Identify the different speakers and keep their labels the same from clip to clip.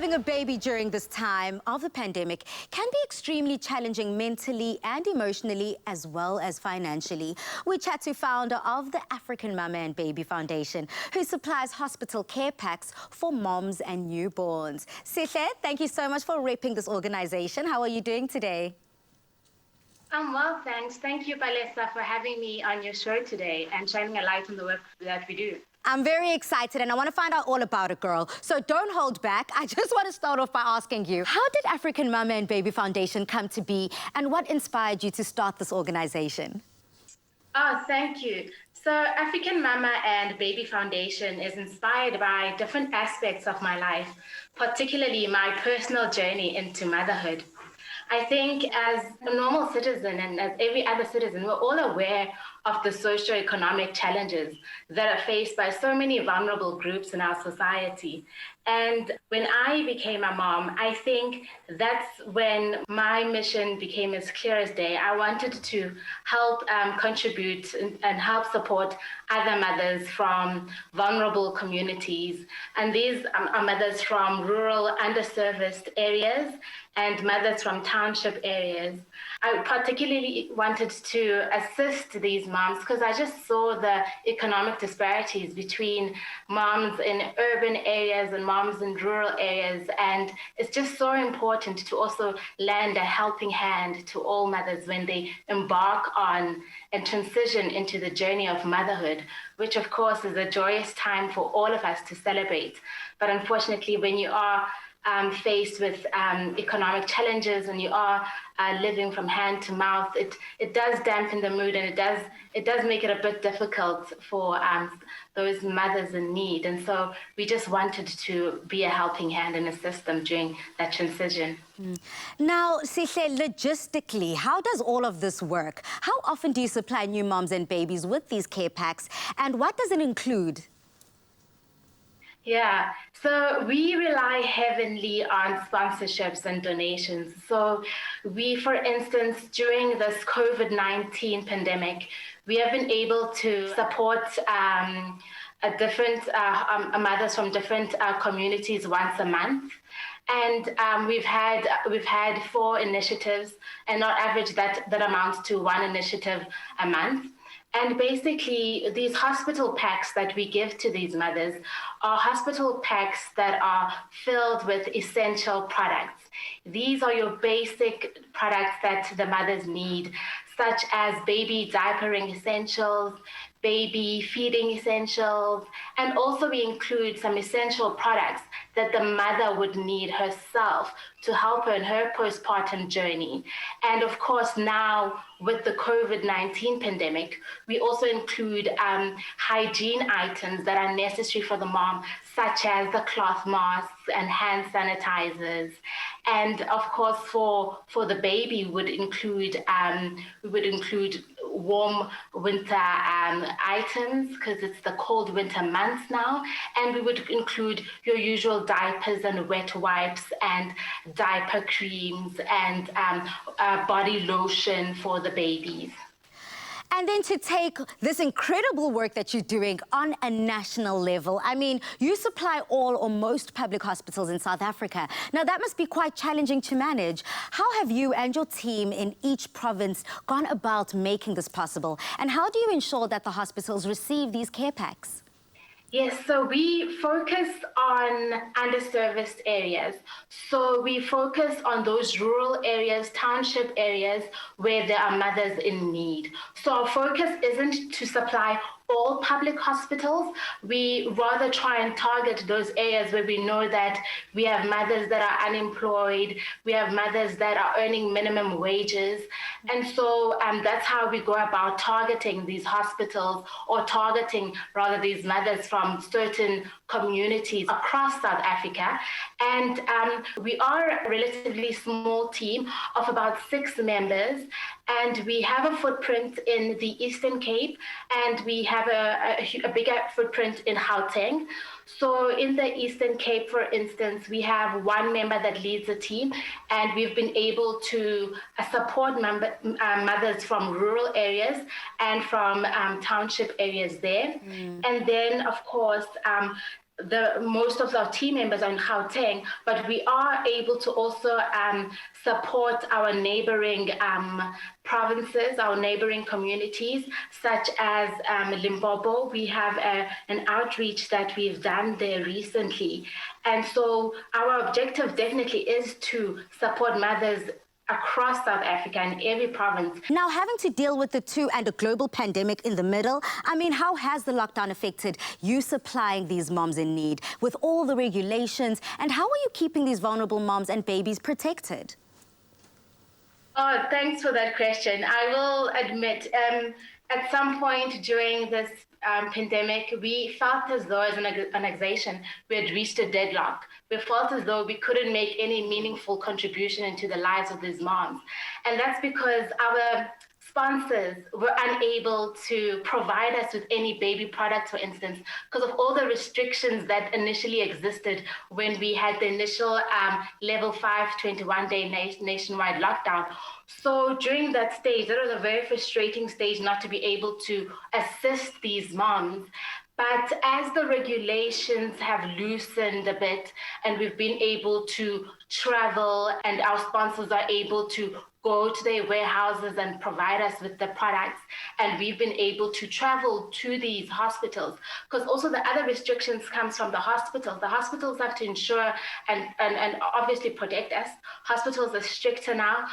Speaker 1: Having a baby during this time of the pandemic can be extremely challenging mentally and emotionally, as well as financially. We chat to founder of the African Mama and Baby Foundation, who supplies hospital care packs for moms and newborns. Sihle, thank you so much for repping this organization. How are you doing today?
Speaker 2: I'm well, thanks. Thank you, Palesa, for having me on your show today and shining a light on the work that we do.
Speaker 1: I'm very excited and I want to find out all about it, girl. So don't hold back. I just want to start off by asking you, how did African Mama and Baby Foundation come to be and what inspired you to start this organization?
Speaker 2: Oh, thank you. So African Mama and Baby Foundation is inspired by different aspects of my life, particularly my personal journey into motherhood. I think as a normal citizen and as every other citizen, we're all aware of the socio-economic challenges that are faced by so many vulnerable groups in our society. And when I became a mom, I think that's when my mission became as clear as day. I wanted to help contribute and help support other mothers from vulnerable communities. And these are mothers from rural, underserviced areas and mothers from township areas. I particularly wanted to assist these moms because I just saw the economic disparities between moms in urban areas and moms in rural areas. And it's just so important to also lend a helping hand to all mothers when they embark on and transition into the journey of motherhood, which of course is a joyous time for all of us to celebrate. But unfortunately, when you are faced with economic challenges and you are living from hand to mouth, it does dampen the mood and it does make it a bit difficult for those mothers in need. And so we just wanted to be a helping hand and assist them during that transition.
Speaker 1: Now, Sihle, logistically, how does all of this work? How often do you supply new moms and babies with these care packs and what does it include?
Speaker 2: Yeah, so we rely heavily on sponsorships and donations. So we, for instance, during this COVID-19 pandemic, we have been able to support mothers from different communities once a month. And we've had 4 initiatives, and on average that amounts to 1 initiative a month. And basically, these hospital packs that we give to these mothers are hospital packs that are filled with essential products. These are your basic products that the mothers need, such as baby diapering essentials, baby feeding essentials, and also we include some essential products that the mother would need herself to help her in her postpartum journey. And of course, now with the COVID-19 pandemic, we also include hygiene items that are necessary for the mom, such as the cloth masks and hand sanitizers. And of course, for the baby, we would include warm winter items because it's the cold winter months now. And we would include your usual diapers and wet wipes and diaper creams and body lotion for the babies.
Speaker 1: And then to take this incredible work that you're doing on a national level, I mean, you supply all or most public hospitals in South Africa. Now, that must be quite challenging to manage. How have you and your team in each province gone about making this possible? And how do you ensure that the hospitals receive these care packs?
Speaker 2: Yes, so we focus on underserviced areas. So we focus on those rural areas, township areas where there are mothers in need. So our focus isn't to supply all public hospitals. We rather try and target those areas where we know that we have mothers that are unemployed, we have mothers that are earning minimum wages. And so that's how we go about targeting these hospitals or targeting rather these mothers from certain communities across South Africa. And we are a relatively small team of about 6 members, and we have a footprint in the Eastern Cape, and we have a bigger footprint in Gauteng. So in the Eastern Cape, for instance, we have 1 member that leads a team, and we've been able to support mothers from rural areas and from township areas there. And then, of course, most of our team members are in Gauteng, but we are able to also support our neighboring provinces, our neighboring communities, such as Limpopo. We have an outreach that we've done there recently. And so our objective definitely is to support mothers across South Africa in every province.
Speaker 1: Now, having to deal with the two and a global pandemic in the middle, I mean, how has the lockdown affected you supplying these moms in need with all the regulations? And how are you keeping these vulnerable moms and babies protected?
Speaker 2: Oh, thanks for that question. I will admit, at some point during this pandemic, we felt as though as an organization, we had reached a deadlock. We felt as though we couldn't make any meaningful contribution into the lives of these moms. And that's because our sponsors were unable to provide us with any baby products, for instance, because of all the restrictions that initially existed when we had the initial level 5 21-day nationwide lockdown. So during that stage, that was a very frustrating stage not to be able to assist these moms. But as the regulations have loosened a bit and we've been able to travel and our sponsors are able to go to their warehouses and provide us with the products, and we've been able to travel to these hospitals, because also the other restrictions comes from the hospitals. The hospitals have to ensure and obviously protect us. Hospitals are stricter now.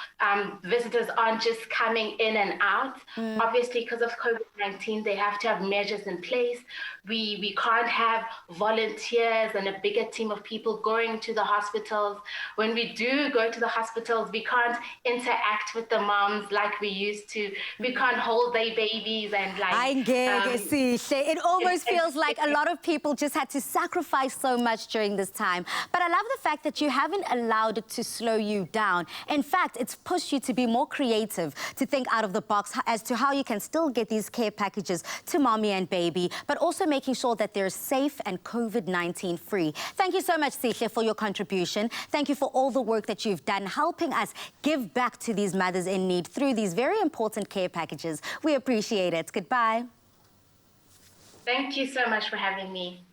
Speaker 2: Visitors aren't just coming in and out. Obviously, because of COVID-19, they have to have measures in place. We can't have volunteers and a bigger team of people going to the hospitals. When we do go to the hospitals, we can't interact with the moms like we used to. We can't hold their babies and like...
Speaker 1: It almost feels like a lot of people just had to sacrifice so much during this time. But I love the fact that you haven't allowed it to slow you down. In fact, it's pushed you to be more creative, to think out of the box as to how you can still get these care packages to mommy and baby, but also making sure that they're safe and COVID-19 free. Thank you so much, Sihle, for your contribution. Thank you for all the work that you've done, helping us give back to these mothers in need through these very important care packages. We appreciate it. Goodbye.
Speaker 2: Thank you so much for having me.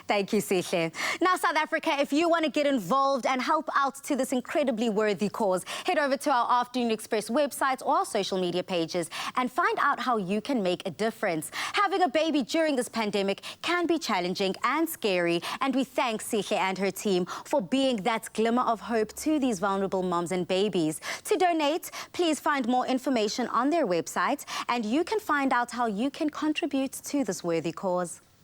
Speaker 1: Thank you, Sihle. Now, South Africa, if you want to get involved and help out to this incredibly worthy cause, head over to our Afternoon Express websites or our social media pages and find out how you can make a difference. Having a baby during this pandemic can be challenging and scary, and we thank Sihle and her team for being that glimmer of hope to these vulnerable moms and babies. To donate, please find more information on their website, and you can find out how you can contribute to this worthy cause.